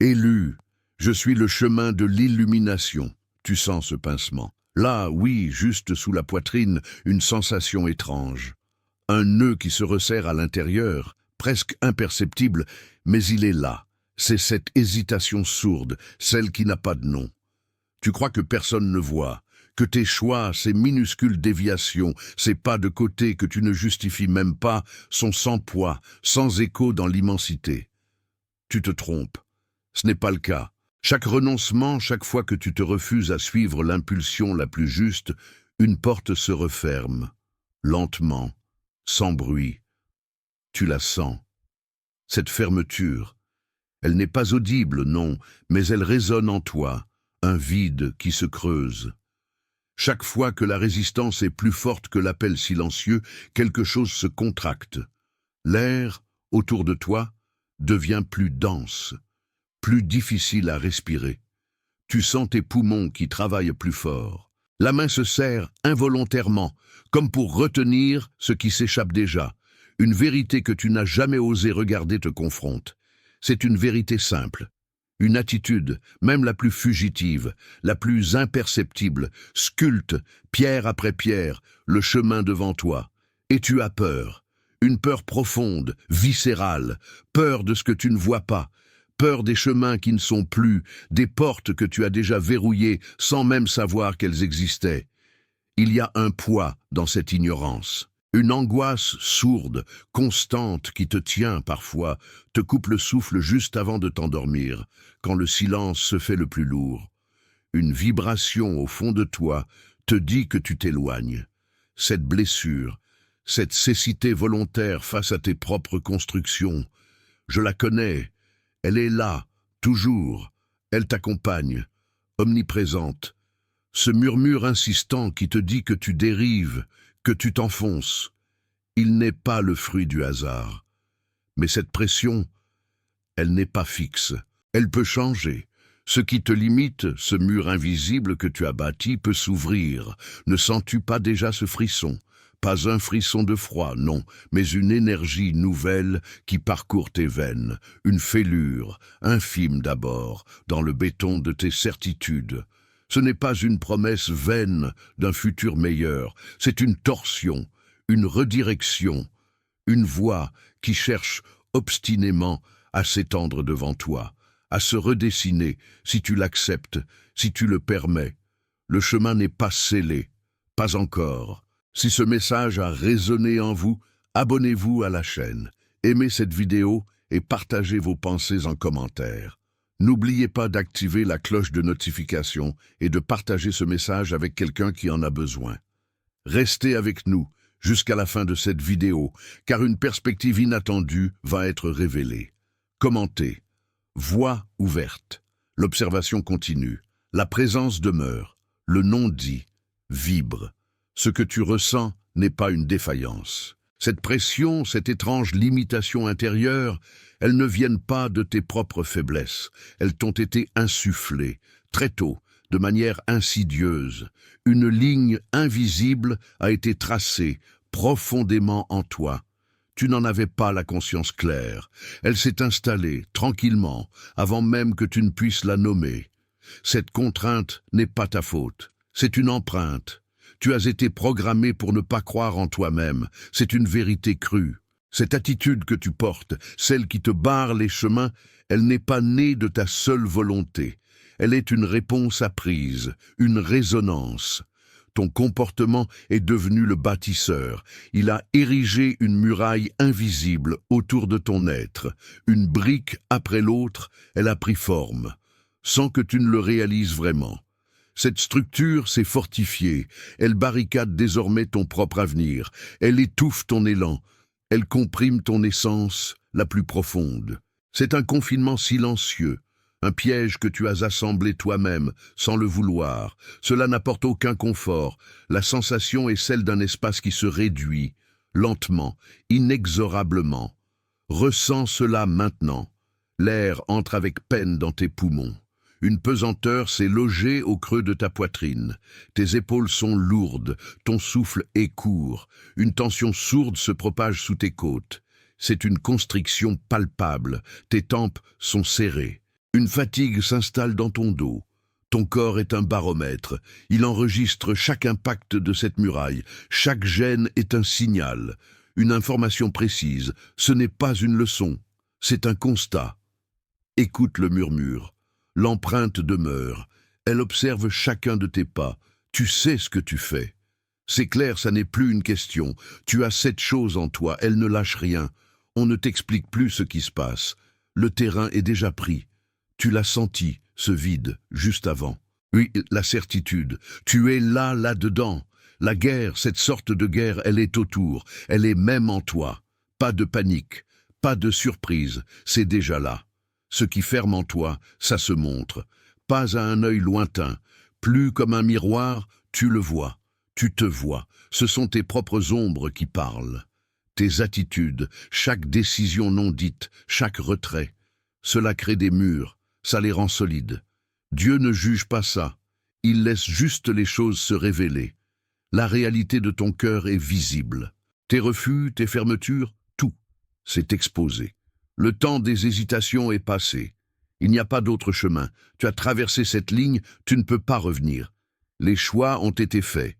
Élu, je suis le chemin de l'illumination. Tu sens ce pincement. Là, oui, juste sous la poitrine, une sensation étrange. Un nœud qui se resserre à l'intérieur, presque imperceptible, mais il est là. C'est cette hésitation sourde, celle qui n'a pas de nom. Tu crois que personne ne voit, que tes choix, ces minuscules déviations, ces pas de côté que tu ne justifies même pas, sont sans poids, sans écho dans l'immensité. Tu te trompes. Ce n'est pas le cas. Chaque renoncement, chaque fois que tu te refuses à suivre l'impulsion la plus juste, une porte se referme, lentement, sans bruit. Tu la sens. Cette fermeture, elle n'est pas audible, non, mais elle résonne en toi, un vide qui se creuse. Chaque fois que la résistance est plus forte que l'appel silencieux, quelque chose se contracte. L'air, autour de toi, devient plus dense, plus difficile à respirer. Tu sens tes poumons qui travaillent plus fort. La main se serre involontairement, comme pour retenir ce qui s'échappe déjà. Une vérité que tu n'as jamais osé regarder te confronte. C'est une vérité simple. Une attitude, même la plus fugitive, la plus imperceptible, sculpte, pierre après pierre, le chemin devant toi. Et tu as peur. Une peur profonde, viscérale, peur de ce que tu ne vois pas, peur des chemins qui ne sont plus, des portes que tu as déjà verrouillées sans même savoir qu'elles existaient. Il y a un poids dans cette ignorance. Une angoisse sourde, constante, qui te tient parfois, te coupe le souffle juste avant de t'endormir, quand le silence se fait le plus lourd. Une vibration au fond de toi te dit que tu t'éloignes. Cette blessure, cette cécité volontaire face à tes propres constructions, je la connais, elle est là, toujours, elle t'accompagne, omniprésente. Ce murmure insistant qui te dit que tu dérives, que tu t'enfonces, il n'est pas le fruit du hasard. Mais cette pression, elle n'est pas fixe. Elle peut changer. Ce qui te limite, ce mur invisible que tu as bâti, peut s'ouvrir. Ne sens-tu pas déjà ce frisson? Pas un frisson de froid, non, mais une énergie nouvelle qui parcourt tes veines, une fêlure, infime d'abord, dans le béton de tes certitudes. Ce n'est pas une promesse vaine d'un futur meilleur, c'est une torsion, une redirection, une voie qui cherche obstinément à s'étendre devant toi, à se redessiner, si tu l'acceptes, si tu le permets. Le chemin n'est pas scellé, pas encore. Si ce message a résonné en vous, abonnez-vous à la chaîne, aimez cette vidéo et partagez vos pensées en commentaire. N'oubliez pas d'activer la cloche de notification et de partager ce message avec quelqu'un qui en a besoin. Restez avec nous jusqu'à la fin de cette vidéo, car une perspective inattendue va être révélée. Commentez. Voix ouverte. L'observation continue. La présence demeure. Le non-dit vibre. Ce que tu ressens n'est pas une défaillance. Cette pression, cette étrange limitation intérieure, elles ne viennent pas de tes propres faiblesses. Elles t'ont été insufflées, très tôt, de manière insidieuse. Une ligne invisible a été tracée profondément en toi. Tu n'en avais pas la conscience claire. Elle s'est installée, tranquillement, avant même que tu ne puisses la nommer. Cette contrainte n'est pas ta faute. C'est une empreinte. Tu as été programmé pour ne pas croire en toi-même. C'est une vérité crue. Cette attitude que tu portes, celle qui te barre les chemins, elle n'est pas née de ta seule volonté. Elle est une réponse apprise, une résonance. Ton comportement est devenu le bâtisseur. Il a érigé une muraille invisible autour de ton être. Une brique après l'autre, elle a pris forme, sans que tu ne le réalises vraiment. Cette structure s'est fortifiée, elle barricade désormais ton propre avenir, elle étouffe ton élan, elle comprime ton essence la plus profonde. C'est un confinement silencieux, un piège que tu as assemblé toi-même, sans le vouloir. Cela n'apporte aucun confort, la sensation est celle d'un espace qui se réduit, lentement, inexorablement. Ressens cela maintenant, l'air entre avec peine dans tes poumons. Une pesanteur s'est logée au creux de ta poitrine. Tes épaules sont lourdes, ton souffle est court. Une tension sourde se propage sous tes côtes. C'est une constriction palpable. Tes tempes sont serrées. Une fatigue s'installe dans ton dos. Ton corps est un baromètre. Il enregistre chaque impact de cette muraille. Chaque gène est un signal. Une information précise. Ce n'est pas une leçon. C'est un constat. Écoute le murmure. L'empreinte demeure. Elle observe chacun de tes pas. Tu sais ce que tu fais. C'est clair, ça n'est plus une question. Tu as cette chose en toi, elle ne lâche rien. On ne t'explique plus ce qui se passe. Le terrain est déjà pris. Tu l'as senti, ce vide, juste avant. Oui, la certitude. Tu es là, là-dedans. La guerre, cette sorte de guerre, elle est autour. Elle est même en toi. Pas de panique, pas de surprise. C'est déjà là. Ce qui ferme en toi, ça se montre. Pas à un œil lointain. Plus comme un miroir, tu le vois. Tu te vois. Ce sont tes propres ombres qui parlent. Tes attitudes, chaque décision non dite, chaque retrait. Cela crée des murs. Ça les rend solides. Dieu ne juge pas ça. Il laisse juste les choses se révéler. La réalité de ton cœur est visible. Tes refus, tes fermetures, tout, c'est exposé. Le temps des hésitations est passé. Il n'y a pas d'autre chemin. Tu as traversé cette ligne, tu ne peux pas revenir. Les choix ont été faits.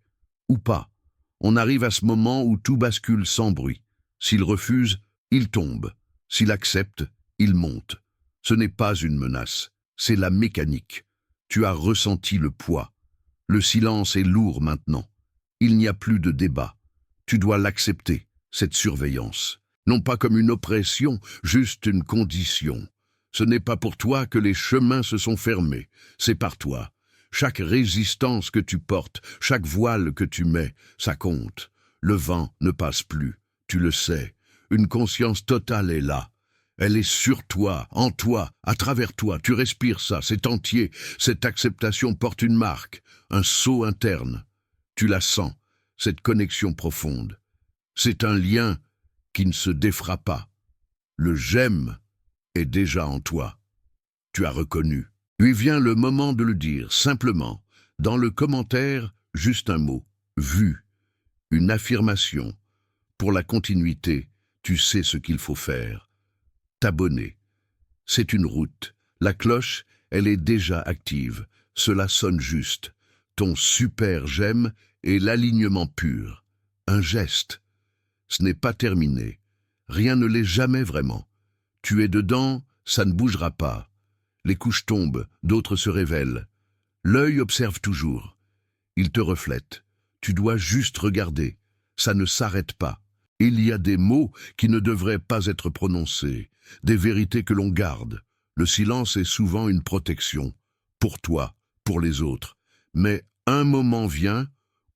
Ou pas. On arrive à ce moment où tout bascule sans bruit. S'il refuse, il tombe. S'il accepte, il monte. Ce n'est pas une menace, c'est la mécanique. Tu as ressenti le poids. Le silence est lourd maintenant. Il n'y a plus de débat. Tu dois l'accepter, cette surveillance. Non pas comme une oppression, juste une condition. Ce n'est pas pour toi que les chemins se sont fermés, c'est par toi. Chaque résistance que tu portes, chaque voile que tu mets, ça compte. Le vent ne passe plus, tu le sais. Une conscience totale est là. Elle est sur toi, en toi, à travers toi. Tu respires ça, c'est entier. Cette acceptation porte une marque, un sceau interne. Tu la sens, cette connexion profonde. C'est un lien qui ne se défera pas. Le j'aime est déjà en toi. Tu as reconnu. Lui vient le moment de le dire, simplement. Dans le commentaire, juste un mot. Vu. Une affirmation. Pour la continuité, tu sais ce qu'il faut faire. T'abonner. C'est une route. La cloche, elle est déjà active. Cela sonne juste. Ton super j'aime est l'alignement pur. Un geste. Ce n'est pas terminé. Rien ne l'est jamais vraiment. Tu es dedans, ça ne bougera pas. Les couches tombent, d'autres se révèlent. L'œil observe toujours. Il te reflète. Tu dois juste regarder. Ça ne s'arrête pas. Il y a des mots qui ne devraient pas être prononcés, des vérités que l'on garde. Le silence est souvent une protection, pour toi, pour les autres. Mais un moment vient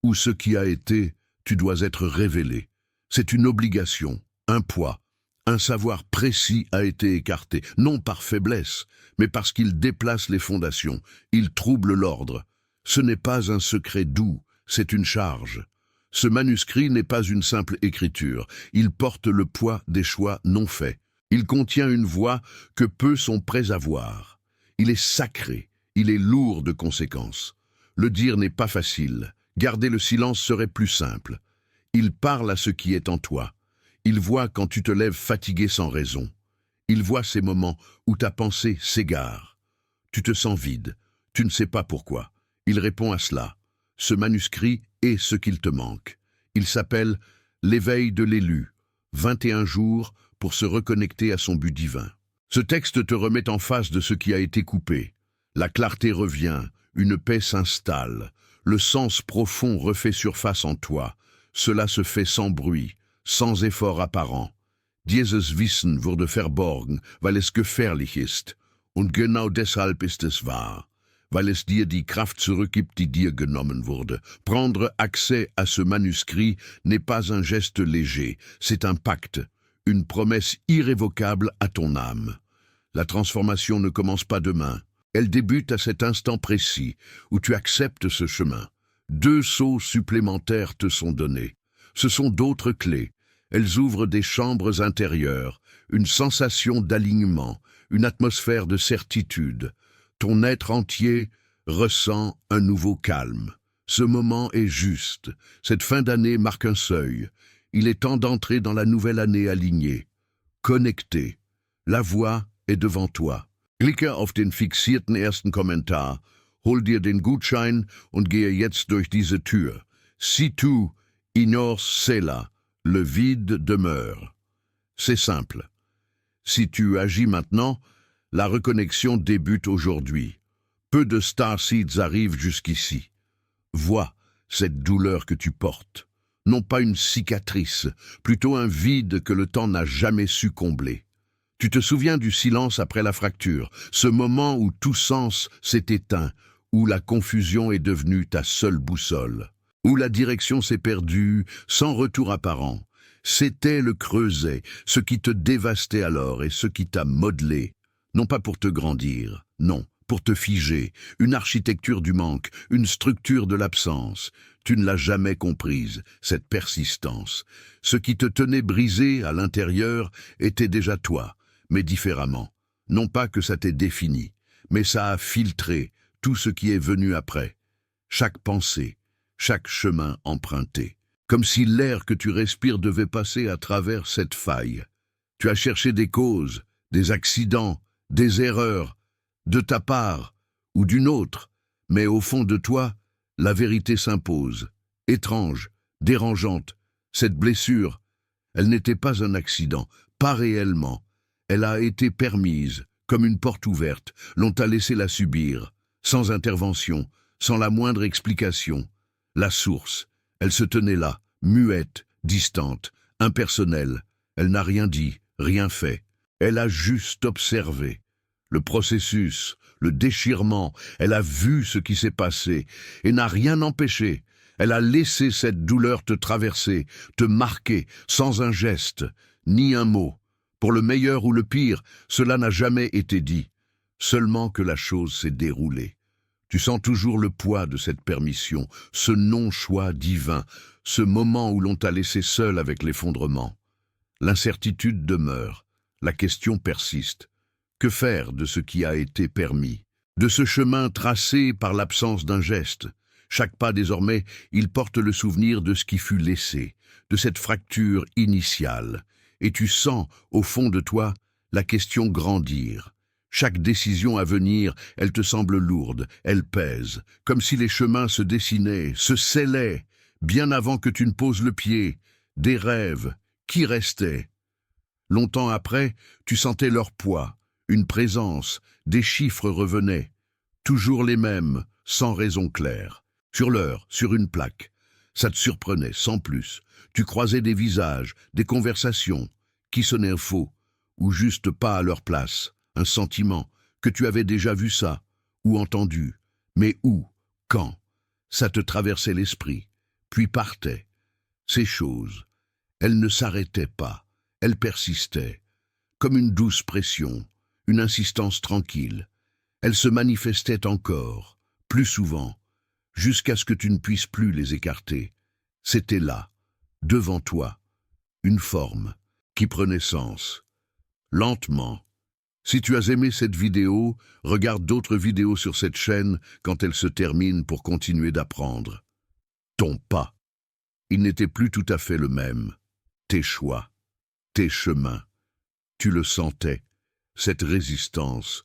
où ce qui a été, tu dois être révélé. C'est une obligation, un poids. Un savoir précis a été écarté, non par faiblesse, mais parce qu'il déplace les fondations, il trouble l'ordre. Ce n'est pas un secret doux, c'est une charge. Ce manuscrit n'est pas une simple écriture, il porte le poids des choix non faits. Il contient une voix que peu sont prêts à voir. Il est sacré, il est lourd de conséquences. Le dire n'est pas facile, garder le silence serait plus simple. Il parle à ce qui est en toi. Il voit quand tu te lèves fatigué sans raison. Il voit ces moments où ta pensée s'égare. Tu te sens vide, tu ne sais pas pourquoi. Il répond à cela. Ce manuscrit est ce qu'il te manque. Il s'appelle « L'éveil de l'élu », 21 jours pour se reconnecter à son but divin. Ce texte te remet en face de ce qui a été coupé. La clarté revient, une paix s'installe. Le sens profond refait surface en toi. Cela se fait sans bruit, sans effort apparent. Dieses Wissen wurde verborgen, weil es gefährlich ist. Und genau deshalb ist es wahr. Weil es dir die Kraft zurückgibt, die dir genommen wurde. Prendre accès à ce manuscrit n'est pas un geste léger, c'est un pacte, une promesse irrévocable à ton âme. La transformation ne commence pas demain. Elle débute à cet instant précis où tu acceptes ce chemin. 2 sauts supplémentaires te sont donnés. Ce sont d'autres clés. Elles ouvrent des chambres intérieures, une sensation d'alignement, une atmosphère de certitude. Ton être entier ressent un nouveau calme. Ce moment est juste. Cette fin d'année marque un seuil. Il est temps d'entrer dans la nouvelle année alignée. Connecté. La voie est devant toi. Klicke auf den fixierten ersten Kommentar, hol dir den Gutschein und gehe jetzt durch diese Tür. Si tu ignores cela, le vide demeure. C'est simple. Si tu agis maintenant, la reconnexion débute aujourd'hui. Peu de starseeds arrivent jusqu'ici. Vois cette douleur que tu portes. Non pas une cicatrice, plutôt un vide que le temps n'a jamais su combler. Tu te souviens du silence après la fracture, ce moment où tout sens s'est éteint, où la confusion est devenue ta seule boussole, où la direction s'est perdue sans retour apparent. C'était le creuset, ce qui te dévastait alors et ce qui t'a modelé, non pas pour te grandir, non, pour te figer, une architecture du manque, une structure de l'absence. Tu ne l'as jamais comprise, cette persistance. Ce qui te tenait brisé à l'intérieur était déjà toi, mais différemment. Non pas que ça t'ait défini, mais ça a filtré tout ce qui est venu après. Chaque pensée, chaque chemin emprunté. Comme si l'air que tu respires devait passer à travers cette faille. Tu as cherché des causes, des accidents, des erreurs, de ta part ou d'une autre, mais au fond de toi, la vérité s'impose. Étrange, dérangeante, cette blessure, elle n'était pas un accident, pas réellement. Elle a été permise, comme une porte ouverte, l'on t'a laissé la subir, sans intervention, sans la moindre explication. La source, elle se tenait là, muette, distante, impersonnelle. Elle n'a rien dit, rien fait. Elle a juste observé. Le processus, le déchirement, elle a vu ce qui s'est passé et n'a rien empêché. Elle a laissé cette douleur te traverser, te marquer, sans un geste, ni un mot. Pour le meilleur ou le pire, cela n'a jamais été dit, seulement que la chose s'est déroulée. Tu sens toujours le poids de cette permission, ce non-choix divin, ce moment où l'on t'a laissé seul avec l'effondrement. L'incertitude demeure, la question persiste. Que faire de ce qui a été permis? De ce chemin tracé par l'absence d'un geste? Chaque pas désormais, il porte le souvenir de ce qui fut laissé, de cette fracture initiale. Et tu sens, au fond de toi, la question grandir. Chaque décision à venir, elle te semble lourde, elle pèse, comme si les chemins se dessinaient, se scellaient, bien avant que tu ne poses le pied. Des rêves, qui restaient? Longtemps après, tu sentais leur poids, une présence, des chiffres revenaient, toujours les mêmes, sans raison claire. Sur l'heure, sur une plaque. Ça te surprenait, sans plus. Tu croisais des visages, des conversations, qui sonnaient faux, ou juste pas à leur place. Un sentiment, que tu avais déjà vu ça, ou entendu. Mais où? Quand? Ça te traversait l'esprit, puis partait. Ces choses, elles ne s'arrêtaient pas, elles persistaient, comme une douce pression, une insistance tranquille. Elles se manifestaient encore, plus souvent, jusqu'à ce que tu ne puisses plus les écarter. C'était là, devant toi, une forme qui prenait sens, lentement. Si tu as aimé cette vidéo, regarde d'autres vidéos sur cette chaîne quand elle se termine pour continuer d'apprendre. Ton pas, il n'était plus tout à fait le même. Tes choix, tes chemins, tu le sentais, cette résistance.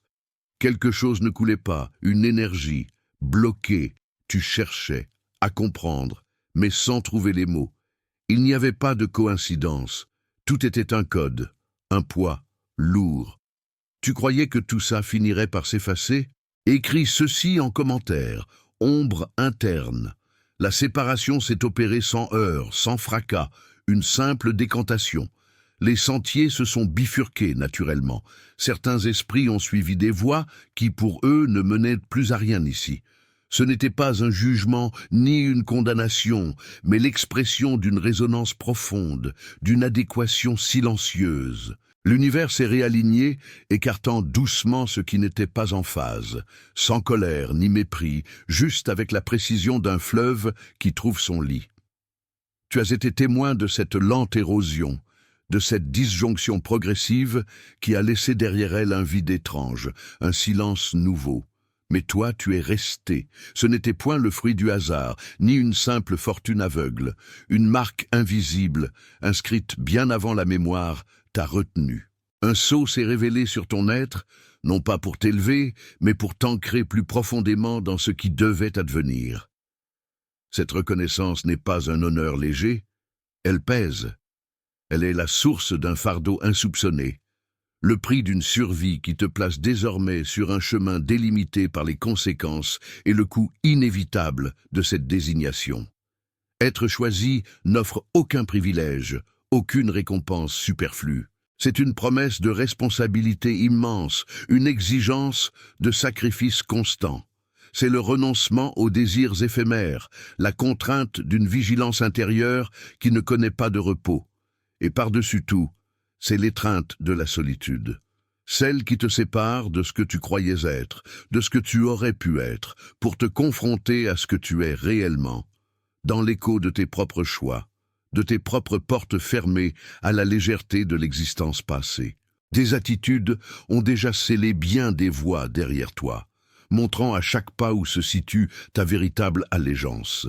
Quelque chose ne coulait pas, une énergie, bloquée. Tu cherchais à comprendre, mais sans trouver les mots. Il n'y avait pas de coïncidence. Tout était un code, un poids, lourd. Tu croyais que tout ça finirait par s'effacer? Écris ceci en commentaire. Ombre interne. La séparation s'est opérée sans heurts, sans fracas, une simple décantation. Les sentiers se sont bifurqués naturellement. Certains esprits ont suivi des voies qui, pour eux, ne menaient plus à rien ici. Ce n'était pas un jugement ni une condamnation, mais l'expression d'une résonance profonde, d'une adéquation silencieuse. L'univers s'est réaligné, écartant doucement ce qui n'était pas en phase, sans colère ni mépris, juste avec la précision d'un fleuve qui trouve son lit. Tu as été témoin de cette lente érosion, de cette disjonction progressive qui a laissé derrière elle un vide étrange, un silence nouveau. Mais toi, tu es resté. Ce n'était point le fruit du hasard, ni une simple fortune aveugle. Une marque invisible, inscrite bien avant la mémoire, t'a retenu. Un sceau s'est révélé sur ton être, non pas pour t'élever, mais pour t'ancrer plus profondément dans ce qui devait advenir. Cette reconnaissance n'est pas un honneur léger, elle pèse. Elle est la source d'un fardeau insoupçonné, le prix d'une survie qui te place désormais sur un chemin délimité par les conséquences et le coût inévitable de cette désignation. Être choisi n'offre aucun privilège, aucune récompense superflue. C'est une promesse de responsabilité immense, une exigence de sacrifice constant. C'est le renoncement aux désirs éphémères, la contrainte d'une vigilance intérieure qui ne connaît pas de repos. Et par-dessus tout, c'est l'étreinte de la solitude. Celle qui te sépare de ce que tu croyais être, de ce que tu aurais pu être, pour te confronter à ce que tu es réellement, dans l'écho de tes propres choix, de tes propres portes fermées à la légèreté de l'existence passée. Tes attitudes ont déjà scellé bien des voies derrière toi, montrant à chaque pas où se situe ta véritable allégeance.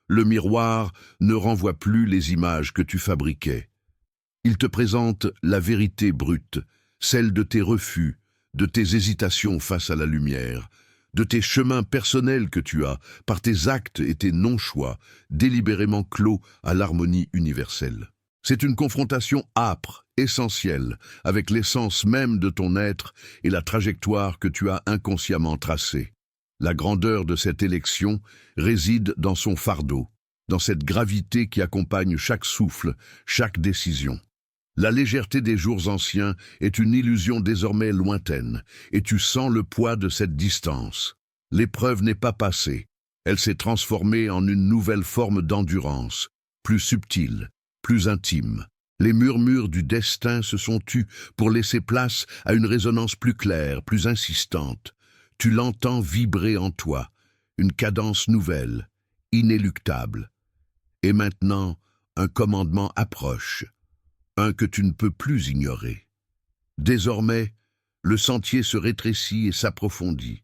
Le miroir ne renvoie plus les images que tu fabriquais. Il te présente la vérité brute, celle de tes refus, de tes hésitations face à la lumière, de tes chemins personnels que tu as, par tes actes et tes non-choix, délibérément clos à l'harmonie universelle. C'est une confrontation âpre, essentielle, avec l'essence même de ton être et la trajectoire que tu as inconsciemment tracée. La grandeur de cette élection réside dans son fardeau, dans cette gravité qui accompagne chaque souffle, chaque décision. La légèreté des jours anciens est une illusion désormais lointaine, et tu sens le poids de cette distance. L'épreuve n'est pas passée, elle s'est transformée en une nouvelle forme d'endurance, plus subtile, plus intime. Les murmures du destin se sont tus pour laisser place à une résonance plus claire, plus insistante. Tu l'entends vibrer en toi, une cadence nouvelle, inéluctable. Et maintenant, un commandement approche, un que tu ne peux plus ignorer. Désormais, le sentier se rétrécit et s'approfondit.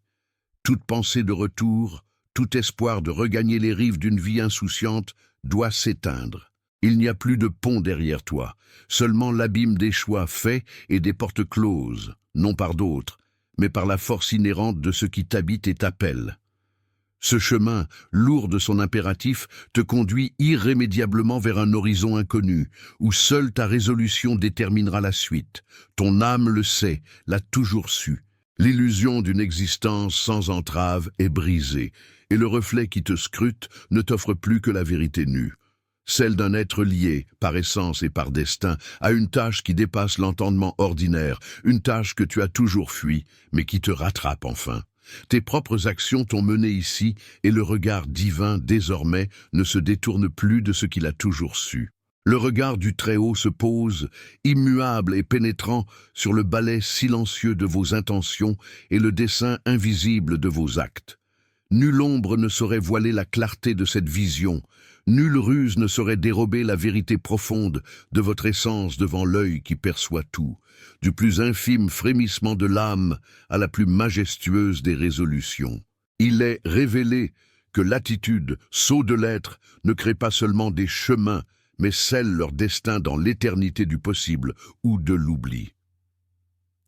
Toute pensée de retour, tout espoir de regagner les rives d'une vie insouciante doit s'éteindre. Il n'y a plus de pont derrière toi, seulement l'abîme des choix faits et des portes closes, non par d'autres, mais par la force inhérente de ce qui t'habite et t'appelle. Ce chemin, lourd de son impératif, te conduit irrémédiablement vers un horizon inconnu, où seule ta résolution déterminera la suite. Ton âme le sait, l'a toujours su. L'illusion d'une existence sans entrave est brisée, et le reflet qui te scrute ne t'offre plus que la vérité nue. Celle d'un être lié, par essence et par destin, à une tâche qui dépasse l'entendement ordinaire, une tâche que tu as toujours fui, mais qui te rattrape enfin. Tes propres actions t'ont mené ici, et le regard divin, désormais, ne se détourne plus de ce qu'il a toujours su. Le regard du Très-Haut se pose, immuable et pénétrant, sur le balai silencieux de vos intentions et le dessin invisible de vos actes. Nulle ombre ne saurait voiler la clarté de cette vision, nulle ruse ne saurait dérober la vérité profonde de votre essence devant l'œil qui perçoit tout, du plus infime frémissement de l'âme à la plus majestueuse des résolutions. Il est révélé que l'attitude, sceau de l'être, ne crée pas seulement des chemins, mais scelle leur destin dans l'éternité du possible ou de l'oubli.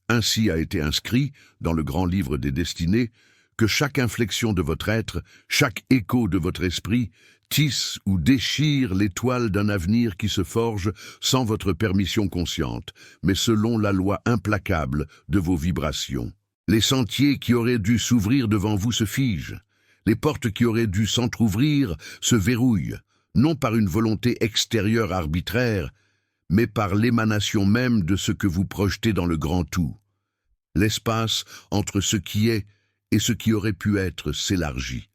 Ainsi a été inscrit, dans le grand livre des destinées, que chaque inflexion de votre être, chaque écho de votre esprit, tisse ou déchire l'étoile d'un avenir qui se forge sans votre permission consciente, mais selon la loi implacable de vos vibrations. Les sentiers qui auraient dû s'ouvrir devant vous se figent. Les portes qui auraient dû s'entr'ouvrir se verrouillent, non par une volonté extérieure arbitraire, mais par l'émanation même de ce que vous projetez dans le grand tout. L'espace entre ce qui est et ce qui aurait pu être s'élargit.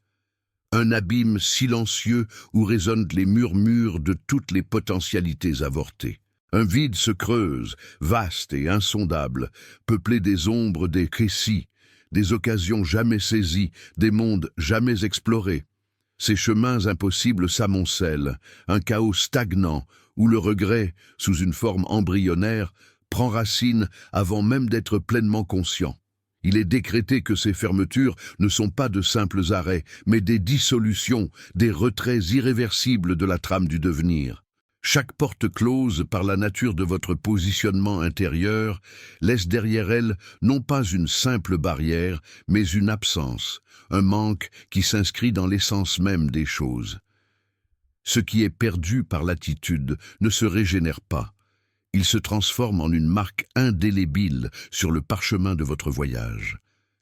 Un abîme silencieux où résonnent les murmures de toutes les potentialités avortées. Un vide se creuse, vaste et insondable, peuplé des ombres des récits, des occasions jamais saisies, des mondes jamais explorés. Ces chemins impossibles s'amoncellent, un chaos stagnant, où le regret, sous une forme embryonnaire, prend racine avant même d'être pleinement conscient. Il est décrété que ces fermetures ne sont pas de simples arrêts, mais des dissolutions, des retraits irréversibles de la trame du devenir. Chaque porte close par la nature de votre positionnement intérieur laisse derrière elle non pas une simple barrière, mais une absence, un manque qui s'inscrit dans l'essence même des choses. Ce qui est perdu par l'attitude ne se régénère pas. Il se transforme en une marque indélébile sur le parchemin de votre voyage.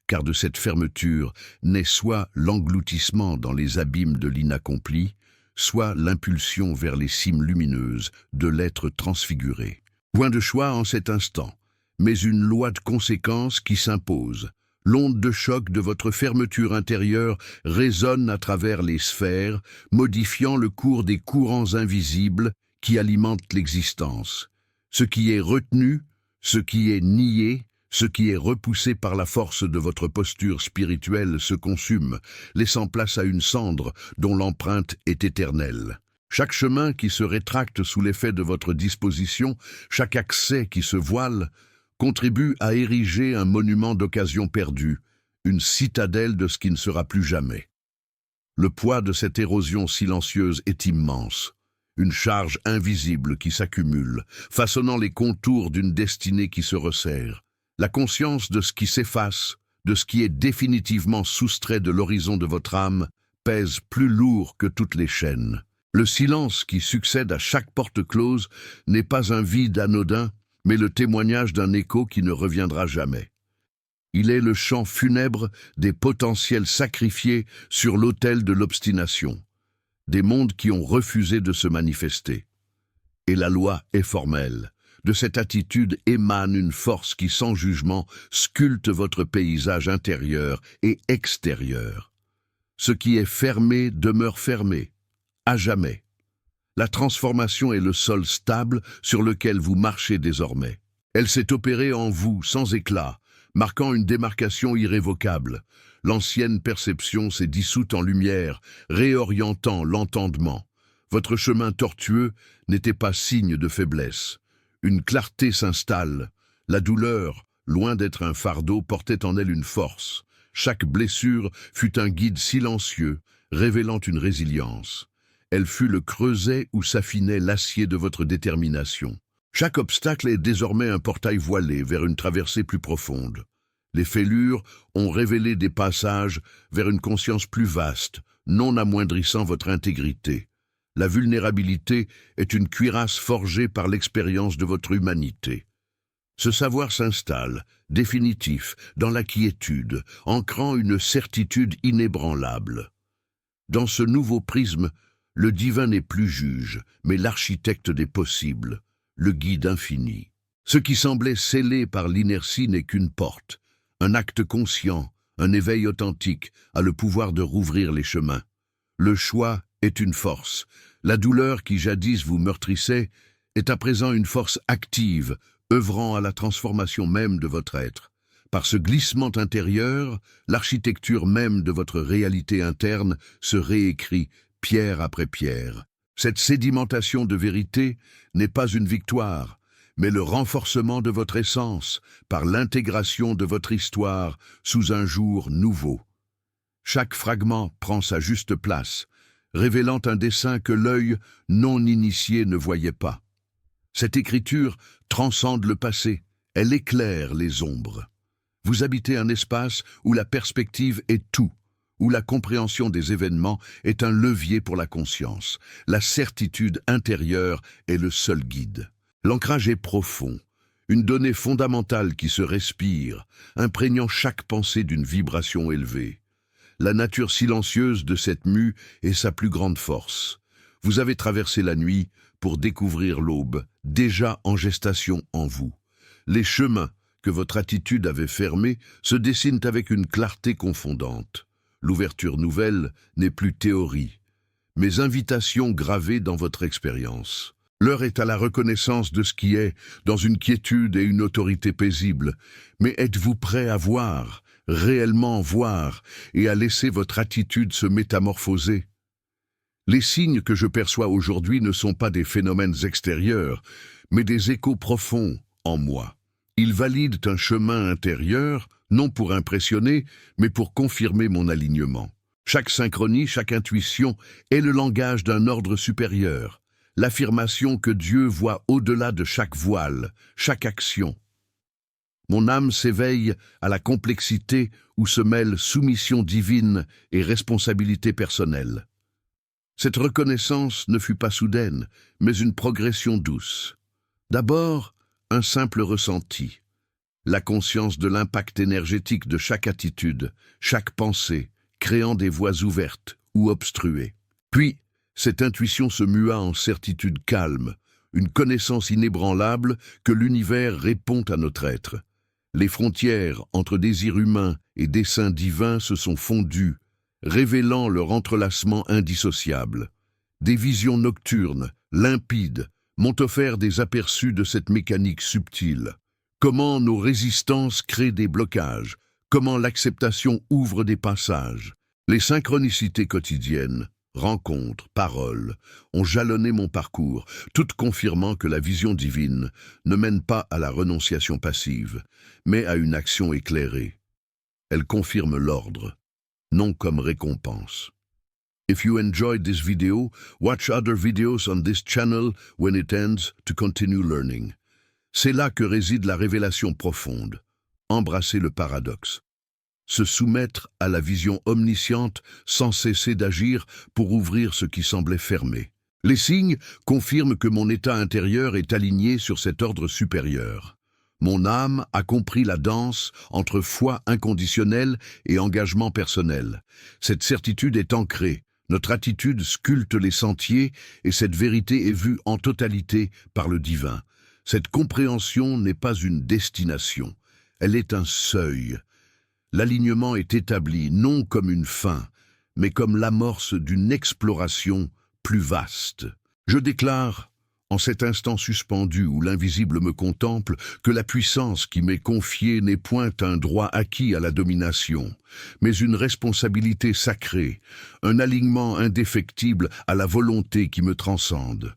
Car de cette fermeture naît soit l'engloutissement dans les abîmes de l'inaccompli, soit l'impulsion vers les cimes lumineuses de l'être transfiguré. Point de choix en cet instant, mais une loi de conséquence qui s'impose. L'onde de choc de votre fermeture intérieure résonne à travers les sphères, modifiant le cours des courants invisibles qui alimentent l'existence. Ce qui est retenu, ce qui est nié, ce qui est repoussé par la force de votre posture spirituelle se consume, laissant place à une cendre dont l'empreinte est éternelle. Chaque chemin qui se rétracte sous l'effet de votre disposition, chaque accès qui se voile, contribue à ériger un monument d'occasion perdue, une citadelle de ce qui ne sera plus jamais. Le poids de cette érosion silencieuse est immense. Une charge invisible qui s'accumule, façonnant les contours d'une destinée qui se resserre. La conscience de ce qui s'efface, de ce qui est définitivement soustrait de l'horizon de votre âme, pèse plus lourd que toutes les chaînes. Le silence qui succède à chaque porte close n'est pas un vide anodin, mais le témoignage d'un écho qui ne reviendra jamais. Il est le chant funèbre des potentiels sacrifiés sur l'autel de l'obstination, des mondes qui ont refusé de se manifester. Et la loi est formelle. De cette attitude émane une force qui, sans jugement, sculpte votre paysage intérieur et extérieur. Ce qui est fermé demeure fermé, à jamais. La transformation est le sol stable sur lequel vous marchez désormais. Elle s'est opérée en vous, sans éclat, marquant une démarcation irrévocable. L'ancienne perception s'est dissoute en lumière, réorientant l'entendement. Votre chemin tortueux n'était pas signe de faiblesse. Une clarté s'installe. La douleur, loin d'être un fardeau, portait en elle une force. Chaque blessure fut un guide silencieux, révélant une résilience. Elle fut le creuset où s'affinait l'acier de votre détermination. Chaque obstacle est désormais un portail voilé vers une traversée plus profonde. Les fêlures ont révélé des passages vers une conscience plus vaste, non amoindrissant votre intégrité. La vulnérabilité est une cuirasse forgée par l'expérience de votre humanité. Ce savoir s'installe, définitif, dans la quiétude, ancrant une certitude inébranlable. Dans ce nouveau prisme, le divin n'est plus juge, mais l'architecte des possibles, le guide infini. Ce qui semblait scellé par l'inertie n'est qu'une porte. Un acte conscient, un éveil authentique, a le pouvoir de rouvrir les chemins. Le choix est une force. La douleur qui jadis vous meurtrissait est à présent une force active, œuvrant à la transformation même de votre être. Par ce glissement intérieur, l'architecture même de votre réalité interne se réécrit pierre après pierre. Cette sédimentation de vérité n'est pas une victoire, mais le renforcement de votre essence par l'intégration de votre histoire sous un jour nouveau. Chaque fragment prend sa juste place, révélant un dessin que l'œil non initié ne voyait pas. Cette écriture transcende le passé, elle éclaire les ombres. Vous habitez un espace où la perspective est tout, où la compréhension des événements est un levier pour la conscience. La certitude intérieure est le seul guide. L'ancrage est profond, une donnée fondamentale qui se respire, imprégnant chaque pensée d'une vibration élevée. La nature silencieuse de cette mue est sa plus grande force. Vous avez traversé la nuit pour découvrir l'aube, déjà en gestation en vous. Les chemins que votre attitude avait fermés se dessinent avec une clarté confondante. L'ouverture nouvelle n'est plus théorie, mais invitation gravée dans votre expérience. L'heure est à la reconnaissance de ce qui est, dans une quiétude et une autorité paisible. Mais êtes-vous prêt à voir, réellement voir, et à laisser votre attitude se métamorphoser? Les signes que je perçois aujourd'hui ne sont pas des phénomènes extérieurs, mais des échos profonds en moi. Ils valident un chemin intérieur, non pour impressionner, mais pour confirmer mon alignement. Chaque synchronie, chaque intuition est le langage d'un ordre supérieur. l'affirmation que Dieu voit au-delà de chaque voile, chaque action. Mon âme s'éveille à la complexité où se mêlent soumission divine et responsabilité personnelle. Cette reconnaissance ne fut pas soudaine, mais une progression douce. D'abord, un simple ressenti. La conscience de l'impact énergétique de chaque attitude, chaque pensée, créant des voies ouvertes ou obstruées. Puis, cette intuition se mua en certitude calme, une connaissance inébranlable que l'univers répond à notre être. Les frontières entre désir humain et dessein divin se sont fondues, révélant leur entrelacement indissociable. Des visions nocturnes, limpides, m'ont offert des aperçus de cette mécanique subtile. Comment nos résistances créent des blocages, comment l'acceptation ouvre des passages. Les synchronicités quotidiennes, rencontres, paroles, ont jalonné mon parcours, toutes confirmant que la vision divine ne mène pas à la renonciation passive, mais à une action éclairée. Elle confirme l'ordre, non comme récompense. If you enjoyed this video, watch other videos on this channel when it ends to continue learning. C'est là que réside la révélation profonde. Embrasser le paradoxe. Se soumettre à la vision omnisciente sans cesser d'agir pour ouvrir ce qui semblait fermé. Les signes confirment que mon état intérieur est aligné sur cet ordre supérieur. Mon âme a compris la danse entre foi inconditionnelle et engagement personnel. Cette certitude est ancrée, notre attitude sculpte les sentiers et cette vérité est vue en totalité par le divin. Cette compréhension n'est pas une destination, elle est un seuil. L'alignement est établi non comme une fin, mais comme l'amorce d'une exploration plus vaste. Je déclare, en cet instant suspendu où l'invisible me contemple, que la puissance qui m'est confiée n'est point un droit acquis à la domination, mais une responsabilité sacrée, un alignement indéfectible à la volonté qui me transcende.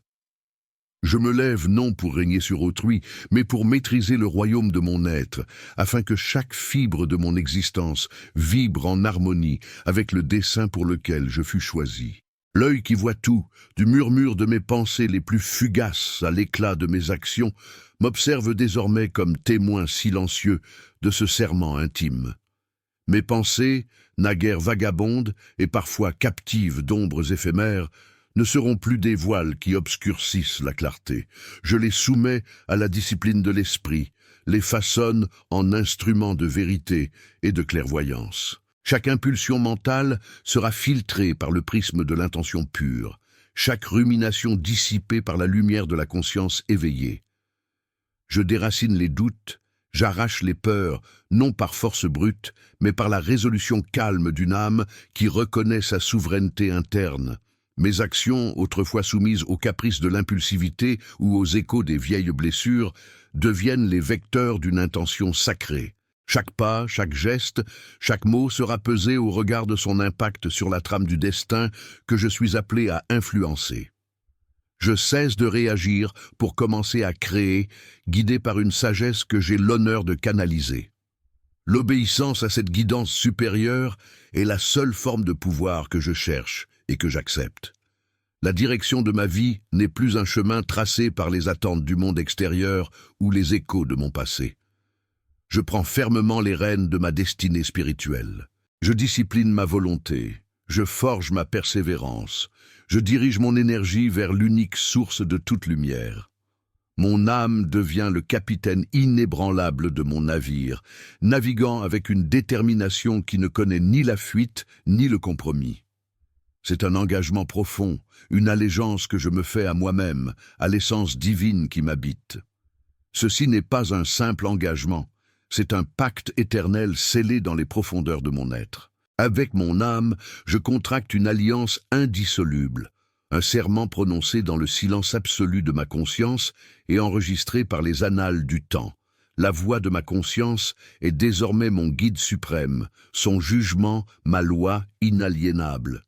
Je me lève non pour régner sur autrui, mais pour maîtriser le royaume de mon être, afin que chaque fibre de mon existence vibre en harmonie avec le dessein pour lequel je fus choisi. L'œil qui voit tout, du murmure de mes pensées les plus fugaces à l'éclat de mes actions, m'observe désormais comme témoin silencieux de ce serment intime. Mes pensées, naguère vagabondes et parfois captives d'ombres éphémères, ne seront plus des voiles qui obscurcissent la clarté. Je les soumets à la discipline de l'esprit, les façonne en instruments de vérité et de clairvoyance. Chaque impulsion mentale sera filtrée par le prisme de l'intention pure, chaque rumination dissipée par la lumière de la conscience éveillée. Je déracine les doutes, j'arrache les peurs, non par force brute, mais par la résolution calme d'une âme qui reconnaît sa souveraineté interne. Mes actions, autrefois soumises aux caprices de l'impulsivité ou aux échos des vieilles blessures, deviennent les vecteurs d'une intention sacrée. Chaque pas, chaque geste, chaque mot sera pesé au regard de son impact sur la trame du destin que je suis appelé à influencer. Je cesse de réagir pour commencer à créer, guidé par une sagesse que j'ai l'honneur de canaliser. L'obéissance à cette guidance supérieure est la seule forme de pouvoir que je cherche et que j'accepte. La direction de ma vie n'est plus un chemin tracé par les attentes du monde extérieur ou les échos de mon passé. Je prends fermement les rênes de ma destinée spirituelle. Je discipline ma volonté, je forge ma persévérance, je dirige mon énergie vers l'unique source de toute lumière. Mon âme devient le capitaine inébranlable de mon navire, naviguant avec une détermination qui ne connaît ni la fuite ni le compromis. C'est un engagement profond, une allégeance que je me fais à moi-même, à l'essence divine qui m'habite. Ceci n'est pas un simple engagement, c'est un pacte éternel scellé dans les profondeurs de mon être. Avec mon âme, je contracte une alliance indissoluble, un serment prononcé dans le silence absolu de ma conscience et enregistré par les annales du temps. La voix de ma conscience est désormais mon guide suprême, son jugement, ma loi inaliénable.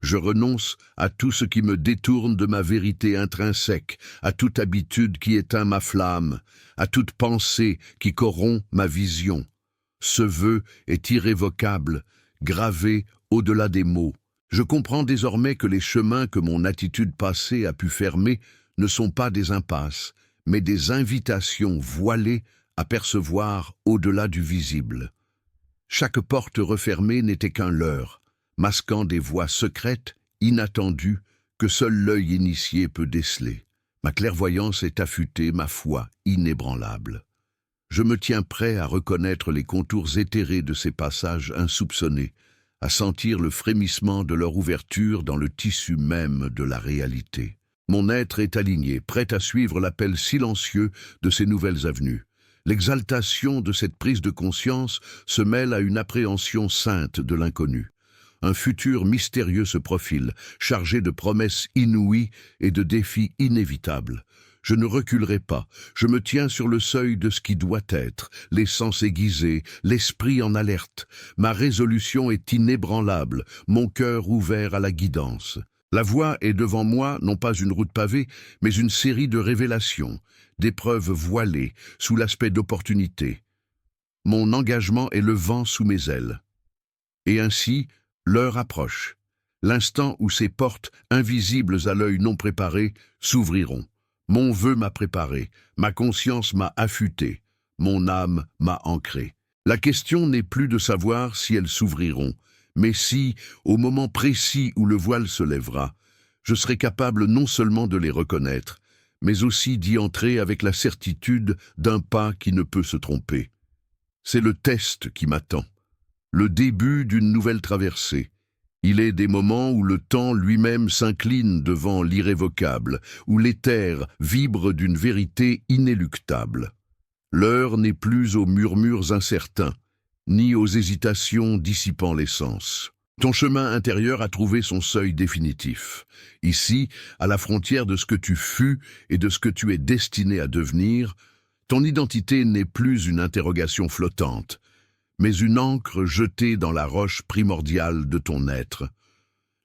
Je renonce à tout ce qui me détourne de ma vérité intrinsèque, à toute habitude qui éteint ma flamme, à toute pensée qui corrompt ma vision. Ce vœu est irrévocable, gravé au-delà des mots. Je comprends désormais que les chemins que mon attitude passée a pu fermer ne sont pas des impasses, mais des invitations voilées à percevoir au-delà du visible. Chaque porte refermée n'était qu'un leurre, masquant des voies secrètes, inattendues, que seul l'œil initié peut déceler. Ma clairvoyance est affûtée, ma foi inébranlable. Je me tiens prêt à reconnaître les contours éthérés de ces passages insoupçonnés, à sentir le frémissement de leur ouverture dans le tissu même de la réalité. Mon être est aligné, prêt à suivre l'appel silencieux de ces nouvelles avenues. L'exaltation de cette prise de conscience se mêle à une appréhension sainte de l'inconnu. Un futur mystérieux se profile, chargé de promesses inouïes et de défis inévitables. Je ne reculerai pas, je me tiens sur le seuil de ce qui doit être, les sens aiguisés, l'esprit en alerte. Ma résolution est inébranlable, mon cœur ouvert à la guidance. La voie est devant moi, non pas une route pavée, mais une série de révélations, d'épreuves voilées, sous l'aspect d'opportunités. Mon engagement est le vent sous mes ailes. Et ainsi, l'heure approche, l'instant où ces portes, invisibles à l'œil non préparé, s'ouvriront. Mon vœu m'a préparé, ma conscience m'a affûté, mon âme m'a ancré. La question n'est plus de savoir si elles s'ouvriront, mais si, au moment précis où le voile se lèvera, je serai capable non seulement de les reconnaître, mais aussi d'y entrer avec la certitude d'un pas qui ne peut se tromper. C'est le test qui m'attend, le début d'une nouvelle traversée. Il est des moments où le temps lui-même s'incline devant l'irrévocable, où l'éther vibre d'une vérité inéluctable. L'heure n'est plus aux murmures incertains, ni aux hésitations dissipant les sens. Ton chemin intérieur a trouvé son seuil définitif. Ici, à la frontière de ce que tu fus et de ce que tu es destiné à devenir, ton identité n'est plus une interrogation flottante, mais une ancre jetée dans la roche primordiale de ton être.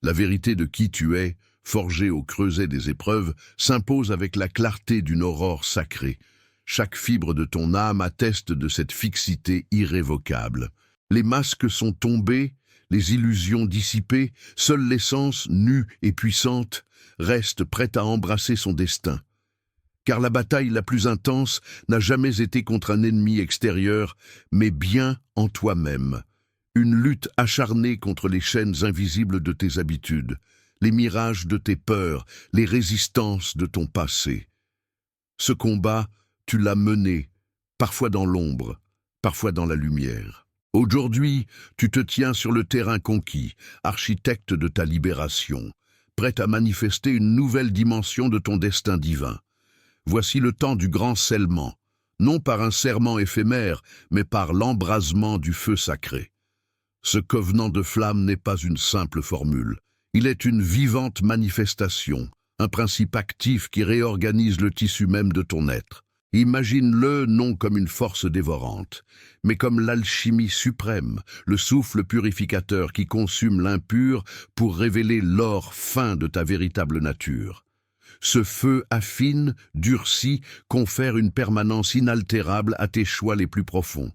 La vérité de qui tu es, forgée au creuset des épreuves, s'impose avec la clarté d'une aurore sacrée. Chaque fibre de ton âme atteste de cette fixité irrévocable. Les masques sont tombés, les illusions dissipées, seule l'essence, nue et puissante, reste prête à embrasser son destin. Car la bataille la plus intense n'a jamais été contre un ennemi extérieur, mais bien en toi-même. Une lutte acharnée contre les chaînes invisibles de tes habitudes, les mirages de tes peurs, les résistances de ton passé. Ce combat, tu l'as mené, parfois dans l'ombre, parfois dans la lumière. Aujourd'hui, tu te tiens sur le terrain conquis, architecte de ta libération, prêt à manifester une nouvelle dimension de ton destin divin. Voici le temps du grand scellement, non par un serment éphémère, mais par l'embrasement du feu sacré. Ce covenant de flamme n'est pas une simple formule. Il est une vivante manifestation, un principe actif qui réorganise le tissu même de ton être. Imagine-le non comme une force dévorante, mais comme l'alchimie suprême, le souffle purificateur qui consume l'impur pour révéler l'or fin de ta véritable nature. Ce feu affine, durcit, confère une permanence inaltérable à tes choix les plus profonds.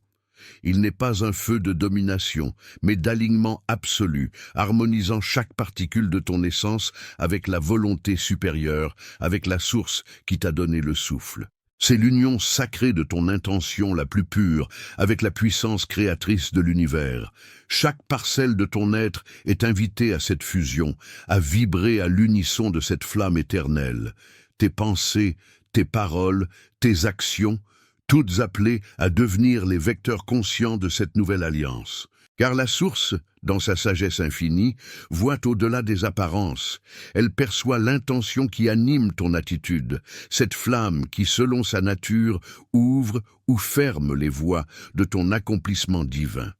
Il n'est pas un feu de domination, mais d'alignement absolu, harmonisant chaque particule de ton essence avec la volonté supérieure, avec la source qui t'a donné le souffle. C'est l'union sacrée de ton intention la plus pure avec la puissance créatrice de l'univers. Chaque parcelle de ton être est invitée à cette fusion, à vibrer à l'unisson de cette flamme éternelle. Tes pensées, tes paroles, tes actions, toutes appelées à devenir les vecteurs conscients de cette nouvelle alliance. Car la source, dans sa sagesse infinie, voit au-delà des apparences. Elle perçoit l'intention qui anime ton attitude, cette flamme qui, selon sa nature, ouvre ou ferme les voies de ton accomplissement divin.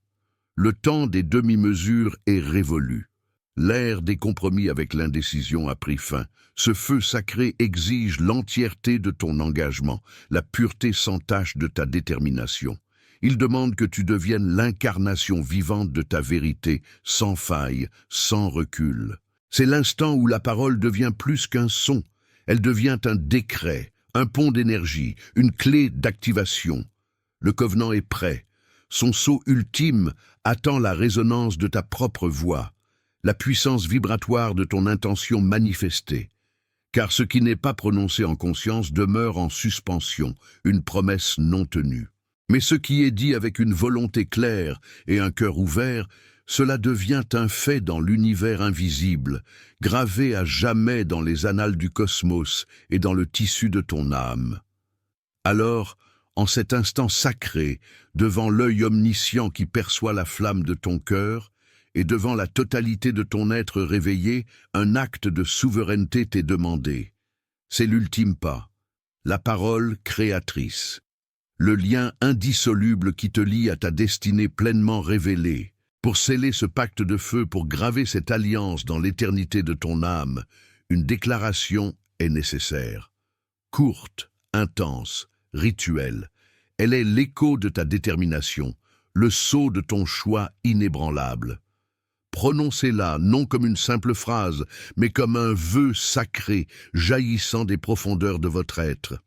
Le temps des demi-mesures est révolu. L'ère des compromis avec l'indécision a pris fin. Ce feu sacré exige l'entièreté de ton engagement, la pureté sans tache de ta détermination. Il demande que tu deviennes l'incarnation vivante de ta vérité, sans faille, sans recul. C'est l'instant où la parole devient plus qu'un son. Elle devient un décret, un pont d'énergie, une clé d'activation. Le covenant est prêt. Son sceau ultime attend la résonance de ta propre voix. la puissance vibratoire de ton intention manifestée. Car ce qui n'est pas prononcé en conscience demeure en suspension, une promesse non tenue. Mais ce qui est dit avec une volonté claire et un cœur ouvert, cela devient un fait dans l'univers invisible, gravé à jamais dans les annales du cosmos et dans le tissu de ton âme. Alors, en cet instant sacré, devant l'œil omniscient qui perçoit la flamme de ton cœur, et devant la totalité de ton être réveillé, un acte de souveraineté t'est demandé. C'est l'ultime pas, la parole créatrice, le lien indissoluble qui te lie à ta destinée pleinement révélée. Pour sceller ce pacte de feu, pour graver cette alliance dans l'éternité de ton âme, une déclaration est nécessaire. Courte, intense, rituelle, elle est l'écho de ta détermination, le sceau de ton choix inébranlable. Prononcez-la non comme une simple phrase, mais comme un vœu sacré jaillissant des profondeurs de votre être.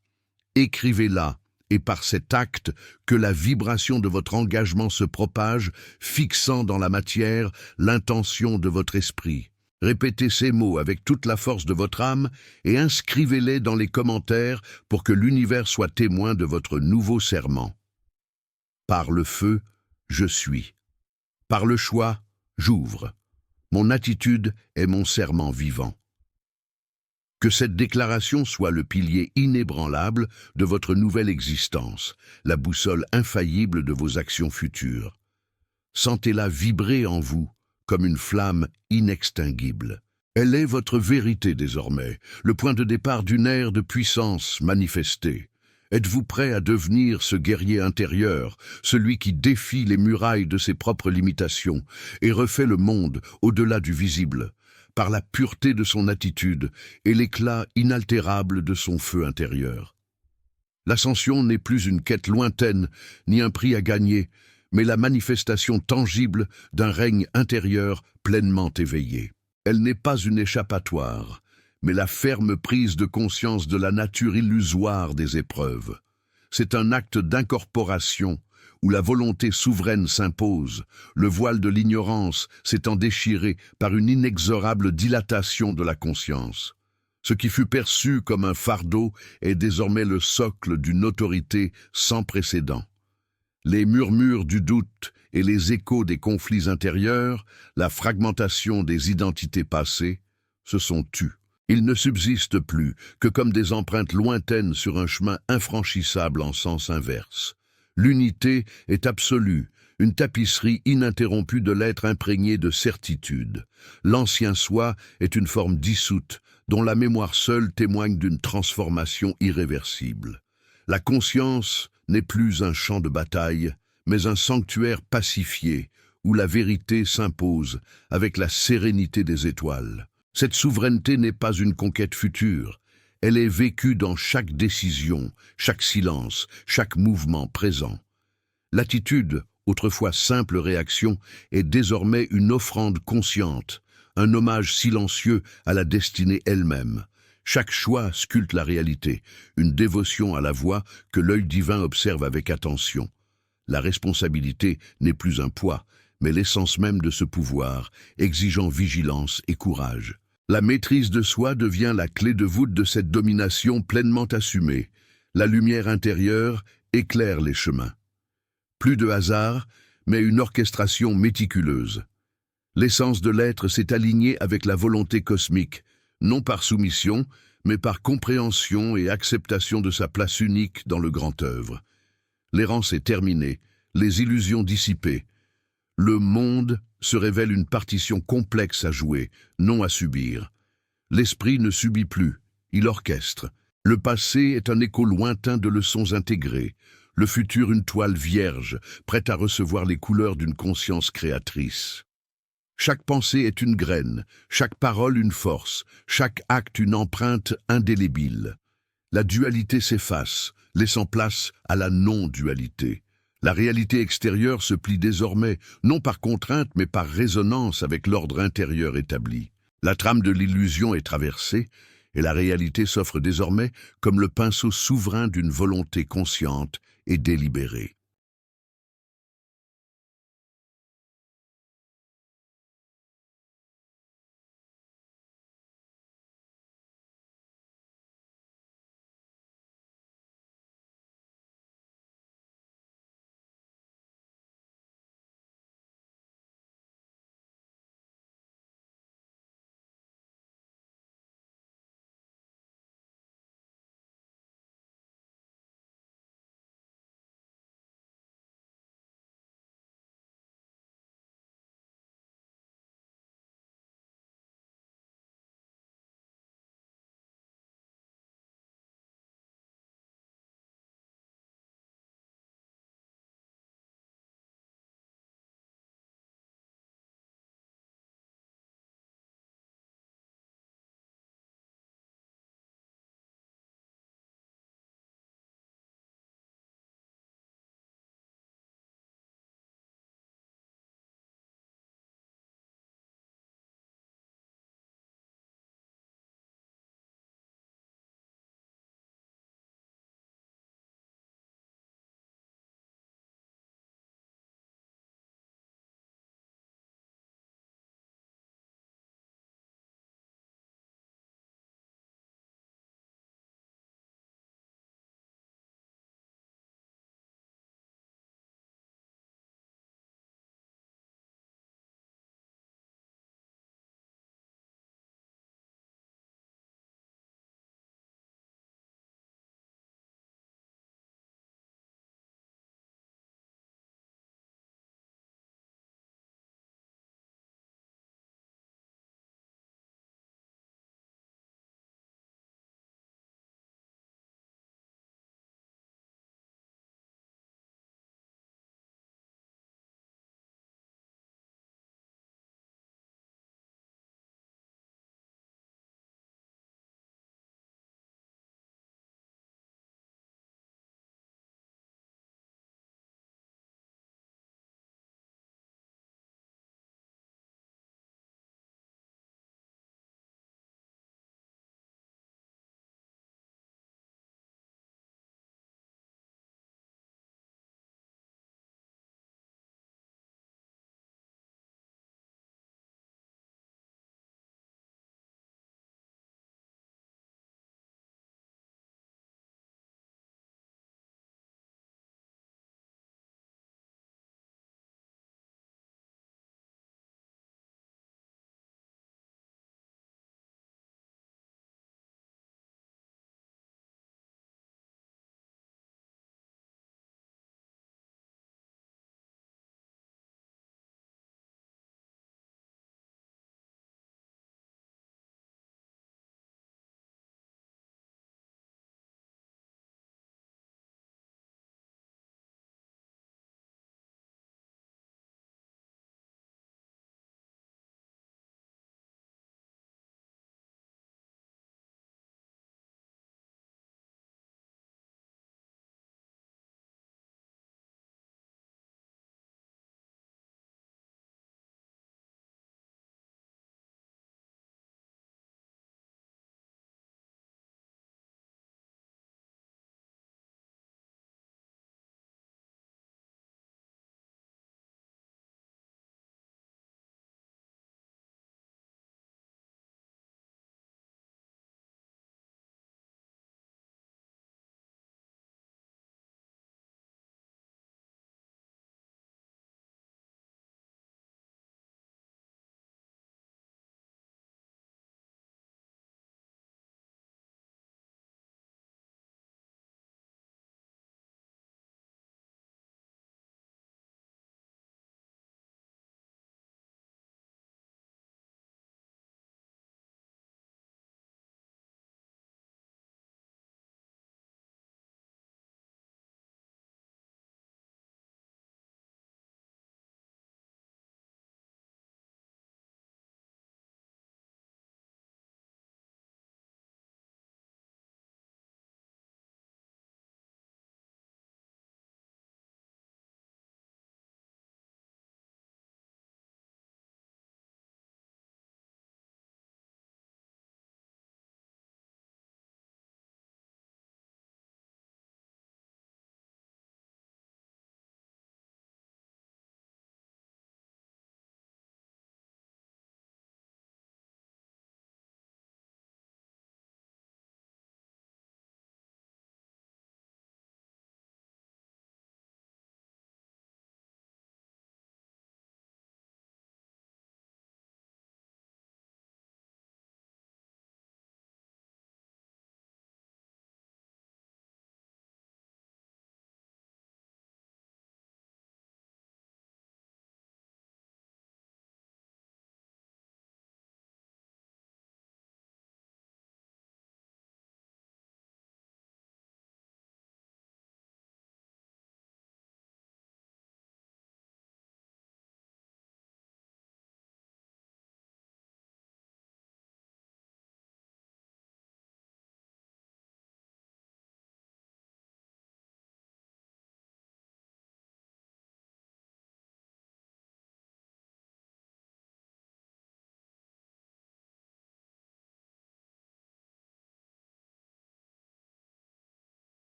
Écrivez-la, et par cet acte, que la vibration de votre engagement se propage, fixant dans la matière l'intention de votre esprit. Répétez ces mots avec toute la force de votre âme et inscrivez-les dans les commentaires pour que l'univers soit témoin de votre nouveau serment. Par le feu, je suis. Par le choix, j'ouvre. Mon attitude est mon serment vivant. Que cette déclaration soit le pilier inébranlable de votre nouvelle existence, la boussole infaillible de vos actions futures. Sentez-la vibrer en vous comme une flamme inextinguible. Elle est votre vérité désormais, le point de départ d'une ère de puissance manifestée. Êtes-vous prêt à devenir ce guerrier intérieur, celui qui défie les murailles de ses propres limitations et refait le monde au-delà du visible, par la pureté de son attitude et l'éclat inaltérable de son feu intérieur? L'ascension n'est plus une quête lointaine, ni un prix à gagner, mais la manifestation tangible d'un règne intérieur pleinement éveillé. Elle n'est pas une échappatoire, mais la ferme prise de conscience de la nature illusoire des épreuves. C'est un acte d'incorporation où la volonté souveraine s'impose, le voile de l'ignorance s'étant déchiré par une inexorable dilatation de la conscience. Ce qui fut perçu comme un fardeau est désormais le socle d'une autorité sans précédent. Les murmures du doute et les échos des conflits intérieurs, la fragmentation des identités passées, se sont tus. Ils ne subsistent plus que comme des empreintes lointaines sur un chemin infranchissable en sens inverse. L'unité est absolue, une tapisserie ininterrompue de l'être imprégné de certitude. L'ancien soi est une forme dissoute, dont la mémoire seule témoigne d'une transformation irréversible. La conscience n'est plus un champ de bataille, mais un sanctuaire pacifié, où la vérité s'impose avec la sérénité des étoiles. Cette souveraineté n'est pas une conquête future, elle est vécue dans chaque décision, chaque silence, chaque mouvement présent. L'attitude, autrefois simple réaction, est désormais une offrande consciente, un hommage silencieux à la destinée elle-même. Chaque choix sculpte la réalité, une dévotion à la voix que l'œil divin observe avec attention. La responsabilité n'est plus un poids, mais l'essence même de ce pouvoir, exigeant vigilance et courage. La maîtrise de soi devient la clé de voûte de cette domination pleinement assumée. La lumière intérieure éclaire les chemins. Plus de hasard, mais une orchestration méticuleuse. L'essence de l'être s'est alignée avec la volonté cosmique, non par soumission, mais par compréhension et acceptation de sa place unique dans le grand œuvre. L'errance est terminée, les illusions dissipées. Le monde se révèle une partition complexe à jouer, non à subir. L'esprit ne subit plus, il orchestre. Le passé est un écho lointain de leçons intégrées, le futur une toile vierge, prête à recevoir les couleurs d'une conscience créatrice. Chaque pensée est une graine, chaque parole une force, chaque acte une empreinte indélébile. La dualité s'efface, laissant place à la non-dualité. La réalité extérieure se plie désormais, non par contrainte mais par résonance avec l'ordre intérieur établi. La trame de l'illusion est traversée, et la réalité s'offre désormais comme le pinceau souverain d'une volonté consciente et délibérée.